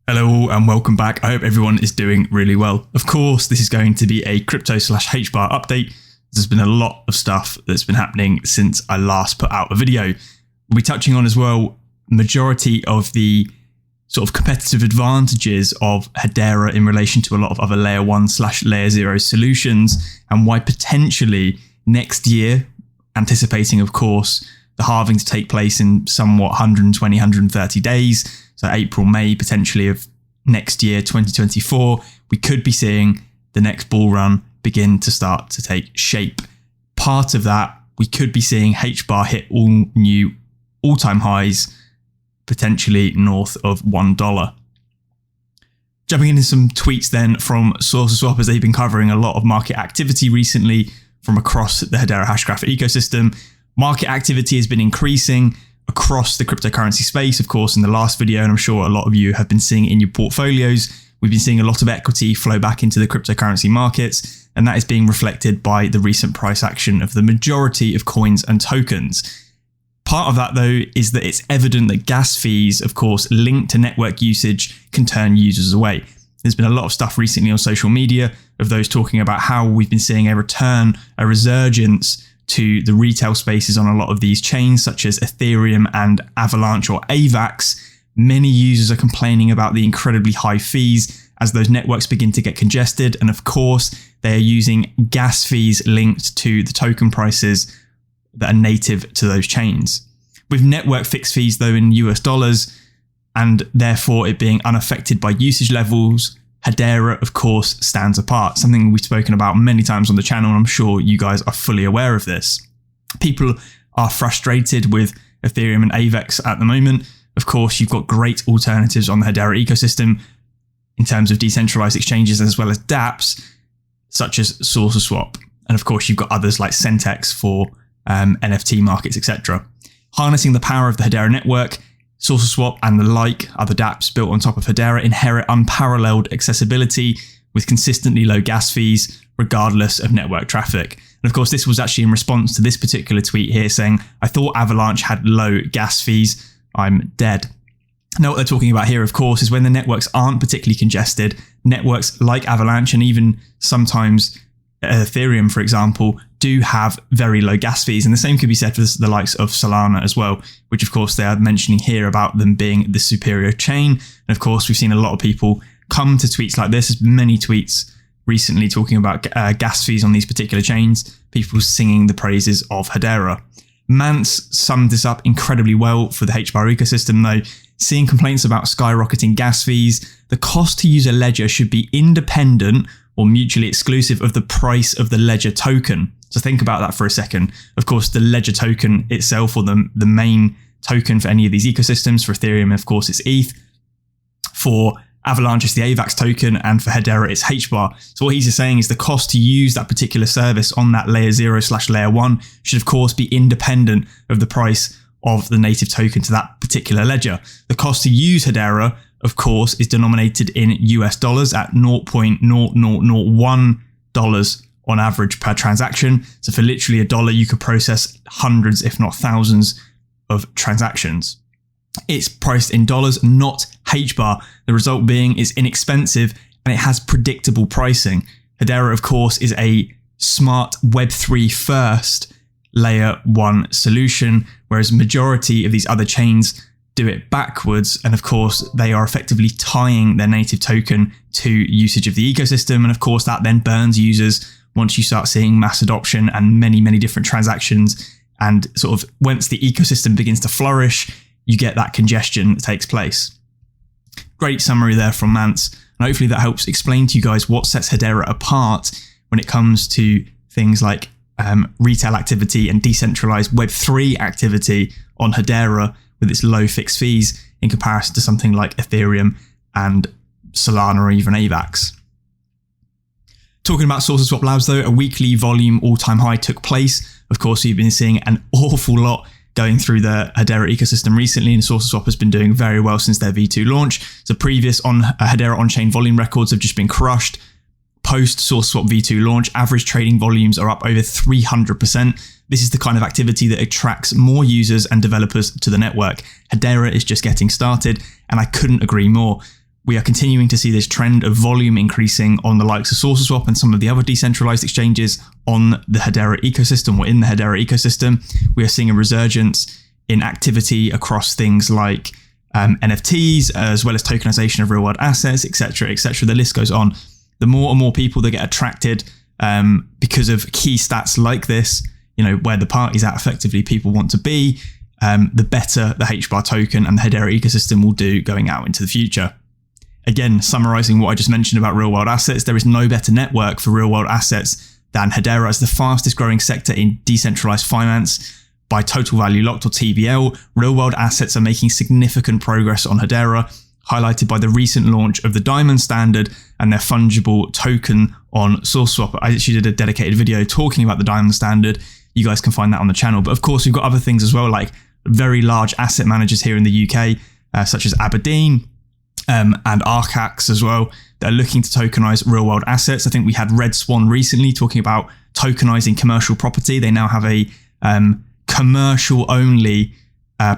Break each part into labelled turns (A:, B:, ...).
A: Hello all and welcome back. I hope everyone is doing really well. Of course, this is going to be a crypto/HBAR update. There's been a lot of stuff that's been happening since I last put out a video. We'll be touching on as well majority of the sort of competitive advantages of HEDERA in relation to a lot of other layer 1/layer 0 solutions, and why potentially next year, anticipating of course the halving to take place in somewhat 120, 130 days, so April, May potentially of next year, 2024, we could be seeing the next bull run begin to start to take shape. Part of that, we could be seeing HBAR hit all new all-time highs, potentially north of $1. Jumping into some tweets then from SourceSwap, as they've been covering a lot of market activity recently from across the HEDERA Hashgraph ecosystem. Market activity has been increasing across the cryptocurrency space, of course, in the last video, and I'm sure a lot of you have been seeing it in your portfolios. We've been seeing a lot of equity flow back into the cryptocurrency markets, and that is being reflected by the recent price action of the majority of coins and tokens. Part of that, though, is that it's evident that gas fees, of course, linked to network usage, can turn users away. There's been a lot of stuff recently on social media of those talking about how we've been seeing a return, a resurgence to the retail spaces on a lot of these chains, such as Ethereum and Avalanche or AVAX. Many users are complaining about the incredibly high fees as those networks begin to get congested. And of course, they are using gas fees linked to the token prices that are native to those chains. With network fixed fees, though, in US dollars, and therefore it being unaffected by usage levels, HEDERA, of course, stands apart, something we've spoken about many times on the channel, and I'm sure you guys are fully aware of this. People are frustrated with Ethereum and AVAX at the moment. Of course, you've got great alternatives on the HEDERA ecosystem in terms of decentralized exchanges as well as dApps, such as SourceSwap. And of course, you've got others like Centex for NFT markets, etc. Harnessing the power of the HEDERA network, SourceSwap and the like other dApps built on top of HEDERA inherit unparalleled accessibility with consistently low gas fees, regardless of network traffic. And of course, this was actually in response to this particular tweet here saying, I thought Avalanche had low gas fees. I'm dead. Now, what they're talking about here, of course, is when the networks aren't particularly congested, networks like Avalanche and even sometimes Ethereum, for example, do have very low gas fees. And the same could be said for the likes of Solana as well, which of course they are mentioning here about them being the superior chain. And of course, we've seen a lot of people come to tweets like this. There's many tweets recently talking about gas fees on these particular chains, people singing the praises of HEDERA. Mance summed this up incredibly well for the HBAR ecosystem, though, seeing complaints about skyrocketing gas fees. The cost to use a ledger should be independent or mutually exclusive of the price of the ledger token. So think about that for a second. Of course, the ledger token itself, or the main token for any of these ecosystems, for Ethereum, of course, it's ETH. For Avalanche, it's the AVAX token, and for HEDERA, it's HBAR. So what he's saying is the cost to use that particular service on that layer 0/layer 1 should, of course, be independent of the price of the native token to that particular ledger. The cost to use HEDERA, of course, is denominated in US dollars at $0.0001 on average per transaction. So for literally $1, you could process hundreds, if not thousands, of transactions. It's priced in dollars, not HBAR. The result being it's inexpensive and it has predictable pricing. HEDERA, of course, is a smart Web3 first layer 1 solution, whereas majority of these other chains do it backwards. And of course, they are effectively tying their native token to usage of the ecosystem. And of course, that then burns users once you start seeing mass adoption and many, many different transactions. And sort of once the ecosystem begins to flourish, you get that congestion that takes place. Great summary there from Mance. And hopefully that helps explain to you guys what sets HEDERA apart when it comes to things like retail activity and decentralized Web3 activity on HEDERA, with its low fixed fees in comparison to something like Ethereum and Solana or even AVAX. Talking about SourceSwap Labs, though, a weekly volume all-time high took place. Of course, we've been seeing an awful lot going through the HEDERA ecosystem recently, and SourceSwap has been doing very well since their V2 launch. So previous HEDERA on-chain volume records have just been crushed. Post SourceSwap V2 launch, average trading volumes are up over 300%. This is the kind of activity that attracts more users and developers to the network. HEDERA is just getting started, and I couldn't agree more. we are continuing to see this trend of volume increasing on the likes of SourceSwap and some of the other decentralized exchanges on the Hedera ecosystem or in the Hedera ecosystem. We are seeing a resurgence in activity across things like NFTs, as well as tokenization of real world assets, etc., etc. The list goes on. The more and more people that get attracted because of key stats like this, where the party's at, effectively people want to be, the better the HBAR token and the Hedera ecosystem will do going out into the future. Again, summarizing what I just mentioned about real world assets, there is no better network for real world assets than Hedera as the fastest growing sector in decentralized finance. By total value locked, or TVL, real world assets are making significant progress on Hedera, highlighted by the recent launch of the Diamond Standard and their fungible token on SourceSwap. I actually did a dedicated video talking about the Diamond Standard. You guys can find that on the channel. But of course, we've got other things as well, like very large asset managers here in the UK, such as Aberdeen, and AVAX as well, that are looking to tokenize real world assets. I think we had Red Swan recently talking about tokenizing commercial property. They now have a commercial only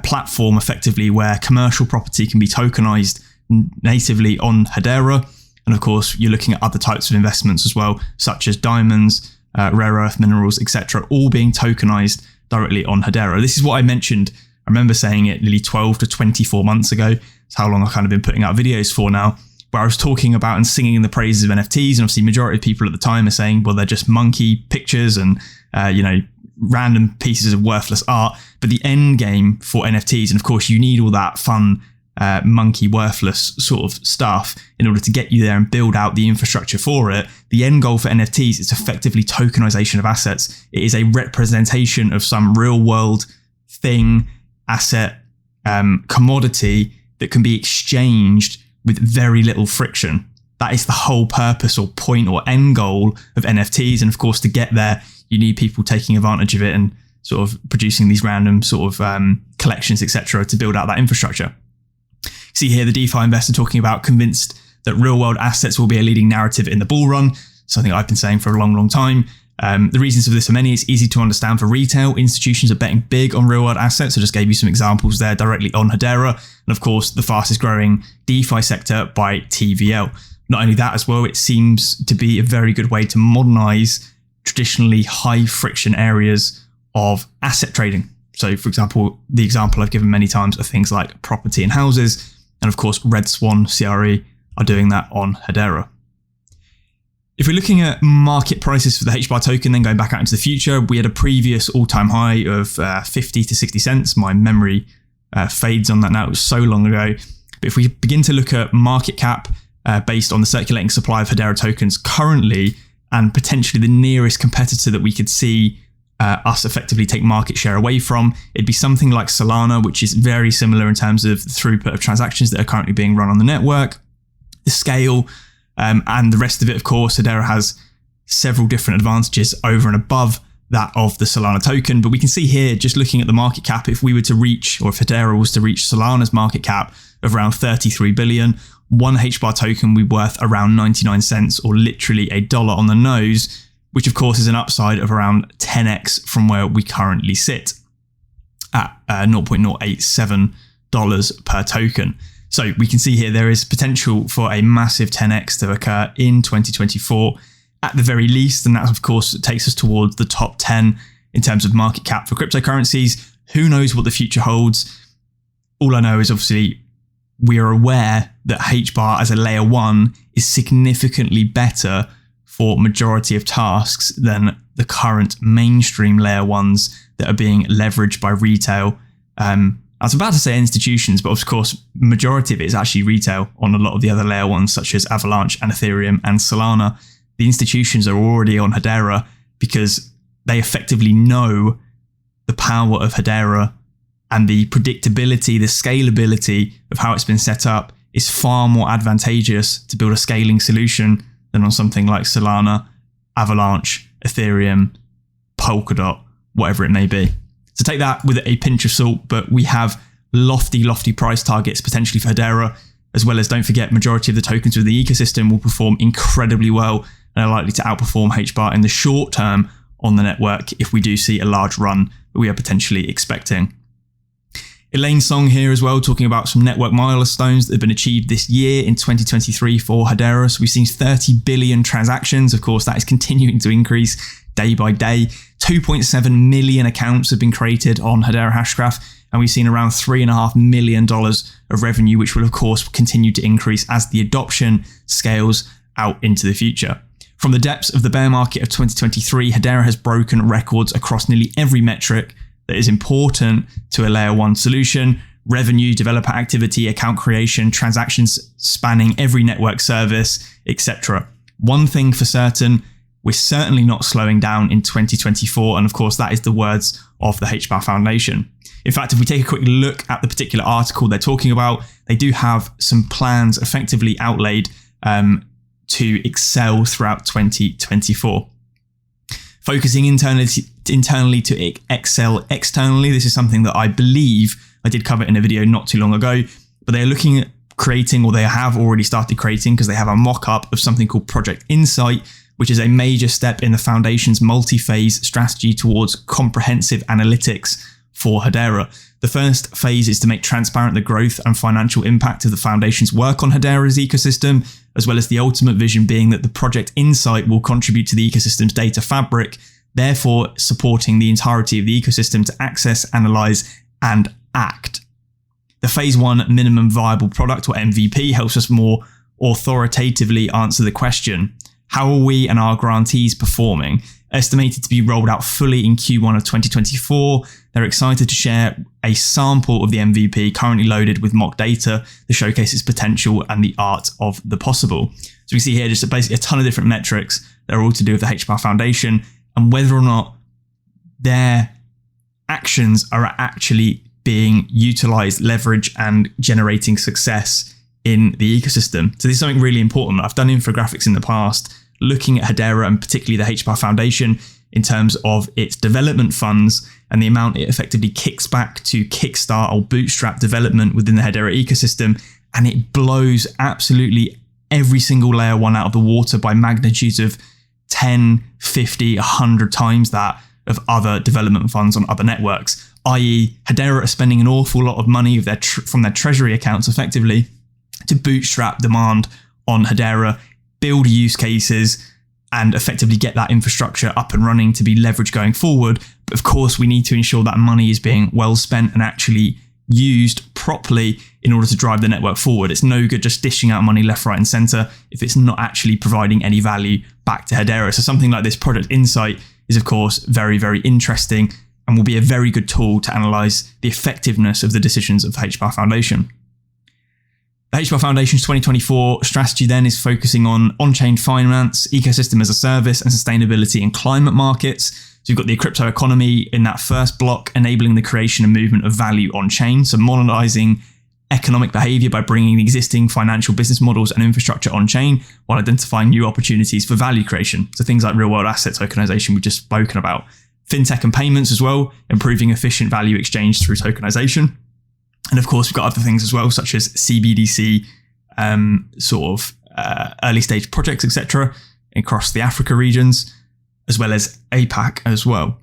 A: platform effectively where commercial property can be tokenized natively on Hedera. And of course, you're looking at other types of investments as well, such as diamonds, rare earth minerals, etc., all being tokenized directly on Hedera. This is what I mentioned. I remember saying it nearly 12 to 24 months ago. It's how long I've kind of been putting out videos for now, where I was talking about and singing the praises of NFTs. And obviously, majority of people at the time are saying, well, they're just monkey pictures and, random pieces of worthless art. But the end game for NFTs, and of course, you need all that fun, monkey worthless sort of stuff in order to get you there and build out the infrastructure for it. The end goal for NFTs is effectively tokenization of assets. It is a representation of some real world thing, asset, commodity that can be exchanged with very little friction. That is the whole purpose or point or end goal of NFTs. And of course, to get there, you need people taking advantage of it and sort of producing these random sort of collections, etc., to build out that infrastructure. See here, the DeFi investor talking about convinced that real world assets will be a leading narrative in the bull run. Something I've been saying for a long, long time. The reasons for this are many. It's easy to understand for retail. Institutions are betting big on real world assets. I just gave you some examples there directly on Hedera. And of course, the fastest growing DeFi sector by TVL. Not only that as well, it seems to be a very good way to modernize traditionally high friction areas of asset trading. So for example, the example I've given many times are things like property and houses. And of course, Red Swan CRE are doing that on Hedera. If we're looking at market prices for the HBAR token, then going back out into the future, we had a previous all-time high of 50 to 60 cents. My memory fades on that now. It was so long ago. But if we begin to look at market cap based on the circulating supply of Hedera tokens currently, and potentially the nearest competitor that we could see us effectively take market share away from, it'd be something like Solana, which is very similar in terms of the throughput of transactions that are currently being run on the network, the scale, and the rest of it. Of course, Hedera has several different advantages over and above that of the Solana token. But we can see here, just looking at the market cap, if we were to reach, or if Hedera was to reach Solana's market cap of around 33 billion, one HBAR token would be worth around 99 cents, or literally $1 on the nose, which of course is an upside of around 10x from where we currently sit at $0.087 per token. So we can see here there is potential for a massive 10x to occur in 2024 at the very least. And that, of course, takes us towards the top 10 in terms of market cap for cryptocurrencies. Who knows what the future holds? All I know is obviously we are aware that HBAR as a layer 1 is significantly better for majority of tasks than the current mainstream layer 1s that are being leveraged by retail. I was about to say institutions, but of course, majority of it is actually retail on a lot of the other layer 1s, such as Avalanche and Ethereum and Solana. The institutions are already on Hedera because they effectively know the power of Hedera, and the predictability, the scalability of how it's been set up is far more advantageous to build a scaling solution than on something like Solana, Avalanche, Ethereum, Polkadot, whatever it may be. So take that with a pinch of salt, but we have lofty price targets potentially for Hedera, as well as, don't forget, majority of the tokens within the ecosystem will perform incredibly well and are likely to outperform HBAR in the short term on the network if we do see a large run that we are potentially expecting. Elaine Song here as well, talking about some network milestones that have been achieved this year in 2023 for HEDERA. So we've seen 30 billion transactions. Of course, that is continuing to increase day by day. 2.7 million accounts have been created on HEDERA HashGraph, and we've seen around $3.5 million of revenue, which will of course continue to increase as the adoption scales out into the future. From the depths of the bear market of 2023, HEDERA has broken records across nearly every metric that is important to a layer 1 solution: revenue, developer activity, account creation, transactions spanning every network service, etc. One thing for certain, we're certainly not slowing down in 2024, and of course that is the words of the HBAR Foundation. In fact, if we take a quick look at the particular article they're talking about, they do have some plans effectively outlaid to excel throughout 2024. Focusing internally to excel externally. This is something that I believe I did cover in a video not too long ago, but they're looking at creating, or they have already started creating, because they have a mock-up of something called Project Insight, which is a major step in the Foundation's multi-phase strategy towards comprehensive analytics for HEDERA. The first phase is to make transparent the growth and financial impact of the Foundation's work on HEDERA's ecosystem, as well as the ultimate vision being that the Project Insight will contribute to the ecosystem's data fabric, therefore supporting the entirety of the ecosystem to access, analyze, and act. The Phase 1 Minimum Viable Product, or MVP, helps us more authoritatively answer the question: how are we and our grantees performing? Estimated to be rolled out fully in Q1 of 2024, they're excited to share a sample of the MVP currently loaded with mock data to showcase its potential and the art of the possible. So we see here just basically a ton of different metrics that are all to do with the HBAR Foundation and whether or not their actions are actually being utilized, leveraged, and generating success in the ecosystem. So this is something really important. I've done infographics in the past looking at HEDERA and particularly the HBAR Foundation in terms of its development funds and the amount it effectively kicks back to kickstart or bootstrap development within the HEDERA ecosystem. And it blows absolutely every single layer 1 out of the water by magnitudes of 10, 50, 100 times that of other development funds on other networks, i.e. HEDERA are spending an awful lot of money of from their treasury accounts effectively to bootstrap demand on HEDERA, build use cases, and effectively get that infrastructure up and running to be leveraged going forward. But of course, we need to ensure that money is being well spent and actually used properly in order to drive the network forward. It's no good just dishing out money left, right, and center if it's not actually providing any value back to HEDERA. So something like this Project Insight is, of course, very, very interesting and will be a very good tool to analyze the effectiveness of the decisions of the HBAR Foundation. The HBAR Foundation's 2024 strategy then is focusing on-chain finance, ecosystem as a service, and sustainability in climate markets. So you've got the crypto economy in that first block, enabling the creation and movement of value on-chain. So modernizing economic behavior by bringing existing financial business models and infrastructure on-chain while identifying new opportunities for value creation. So things like real-world asset tokenization we've just spoken about. Fintech and payments as well, improving efficient value exchange through tokenization. And of course, we've got other things as well, such as CBDC, early stage projects, etc., across the Africa regions, as well as APAC as well.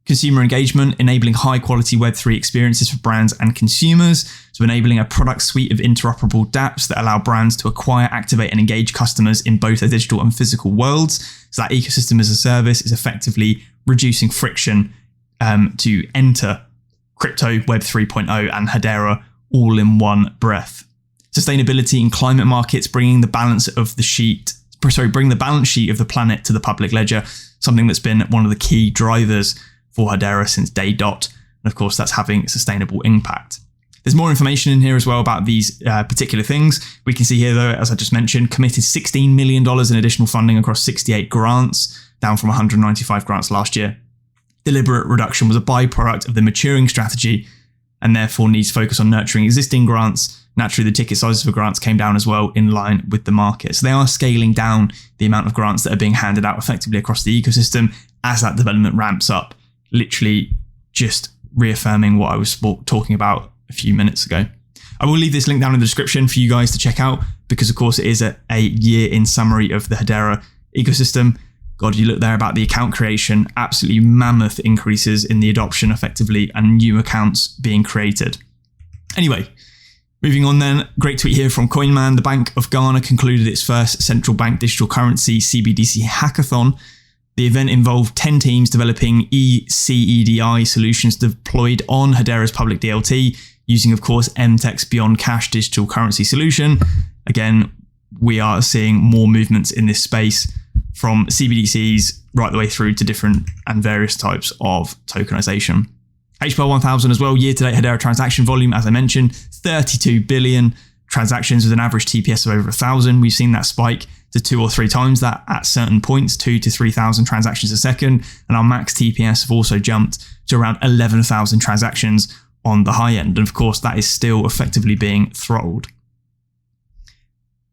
A: Consumer engagement, enabling high quality Web3 experiences for brands and consumers. So enabling a product suite of interoperable dApps that allow brands to acquire, activate, and engage customers in both their digital and physical worlds. So that ecosystem as a service is effectively reducing friction to enter crypto, Web 3.0, and HEDERA all in one breath. Sustainability in climate markets, bringing the balance sheet of the planet to the public ledger, something that's been one of the key drivers for HEDERA since day dot. And of course, that's having a sustainable impact. There's more information in here as well about these particular things. We can see here, though, as I just mentioned, committed $16 million in additional funding across 68 grants, down from 195 grants last year. Deliberate reduction was a byproduct of the maturing strategy and therefore needs to focus on nurturing existing grants. Naturally, the ticket sizes for grants came down as well in line with the market. So they are scaling down the amount of grants that are being handed out effectively across the ecosystem as that development ramps up, literally just reaffirming what I was talking about a few minutes ago. I will leave this link down in the description for you guys to check out because, of course, it is a year in summary of the HEDERA ecosystem. God, you look there about the account creation, absolutely mammoth increases in the adoption effectively and new accounts being created. Anyway, moving on then, great tweet here from Coinman. The Bank of Ghana concluded its first central bank digital currency CBDC hackathon. The event involved 10 teams developing ECEDI solutions deployed on Hedera's public DLT, using, of course, MTEC's Beyond Cash digital currency solution. Again, we are seeing more movements in this space from CBDCs right the way through to different and various types of tokenization. HBAR 1000 as well, year-to-date Hedera transaction volume, as I mentioned, 32 billion transactions with an average TPS of over 1,000. We've seen that spike to 2 or 3 times that at certain points, 2,000 to 3,000 transactions a second. And our max TPS have also jumped to around 11,000 transactions on the high end. And of course, that is still effectively being throttled.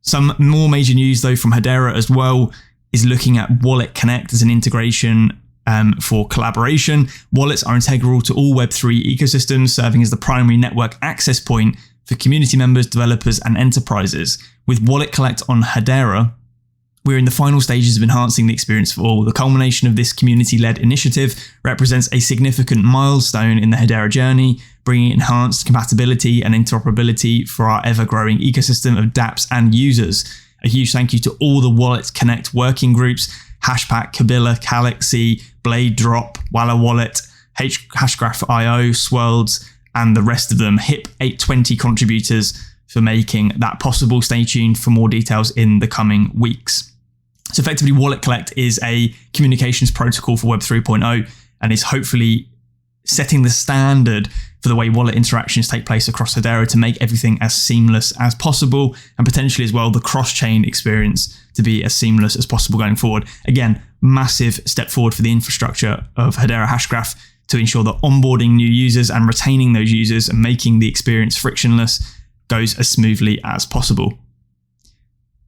A: Some more major news though from Hedera as well is looking at WalletConnect as an integration for collaboration. Wallets are integral to all Web3 ecosystems, serving as the primary network access point for community members, developers, and enterprises. With WalletConnect on Hedera, we're in the final stages of enhancing the experience for all. The culmination of this community-led initiative represents a significant milestone in the Hedera journey, bringing enhanced compatibility and interoperability for our ever-growing ecosystem of dApps and users. A huge thank you to all the WalletConnect working groups, 𝗥𝗘𝗙𝗘𝗥𝗥𝗔𝗟𝗦, Blade Drop, Walla Wallet, HashGraph.io, Swirlds, and the rest of them, HIP 820 contributors for making that possible. Stay tuned for more details in the coming weeks. So effectively, WalletConnect is a communications protocol for Web 3.0 and is hopefully setting the standard for the way wallet interactions take place across Hedera to make everything as seamless as possible, and potentially as well the cross-chain experience to be as seamless as possible going forward. Again, massive step forward for the infrastructure of HEDERA HashGraph to ensure that onboarding new users and retaining those users and making the experience frictionless goes as smoothly as possible.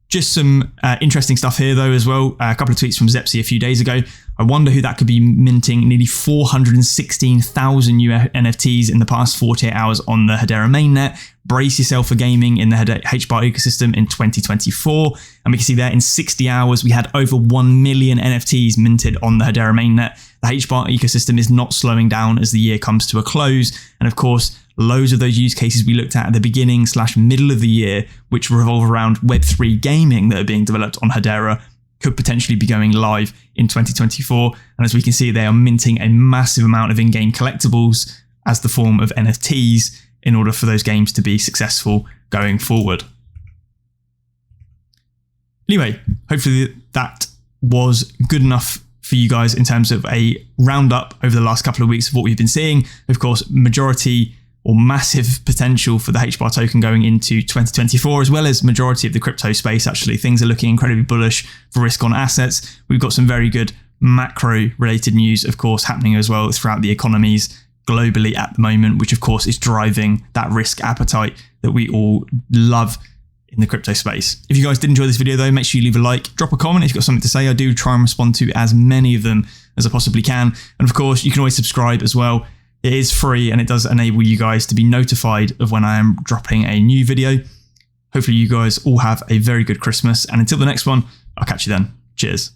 A: Just some interesting stuff here though as well. A couple of tweets from 𝗟𝗜𝗡𝗞𝗦 a few days ago. I wonder who that could be minting nearly 416,000 new NFTs in the past 48 hours on the Hedera mainnet. Brace yourself for gaming in the HBAR ecosystem in 2024. And we can see there in 60 hours, we had over 1 million NFTs minted on the Hedera mainnet. The HBAR ecosystem is not slowing down as the year comes to a close. And of course, loads of those use cases we looked at the beginning / middle of the year, which revolve around Web3 gaming that are being developed on Hedera, could potentially be going live in 2024. And as we can see, they are minting a massive amount of in-game collectibles as the form of NFTs in order for those games to be successful going forward. Anyway, hopefully that was good enough for you guys in terms of a roundup over the last couple of weeks of what we've been seeing. Of course, majority or massive potential for the HBAR token going into 2024, as well as majority of the crypto space. Actually, things are looking incredibly bullish for risk on assets. We've got some very good macro related news, of course, happening as well throughout the economies globally at the moment, which of course is driving that risk appetite that we all love in the crypto space. If you guys did enjoy this video though, make sure you leave a like, drop a comment if you've got something to say. I do try and respond to as many of them as I possibly can. And of course, you can always subscribe as well. It is free and it does enable you guys to be notified of when I am dropping a new video. Hopefully you guys all have a very good Christmas, and until the next one, I'll catch you then. Cheers.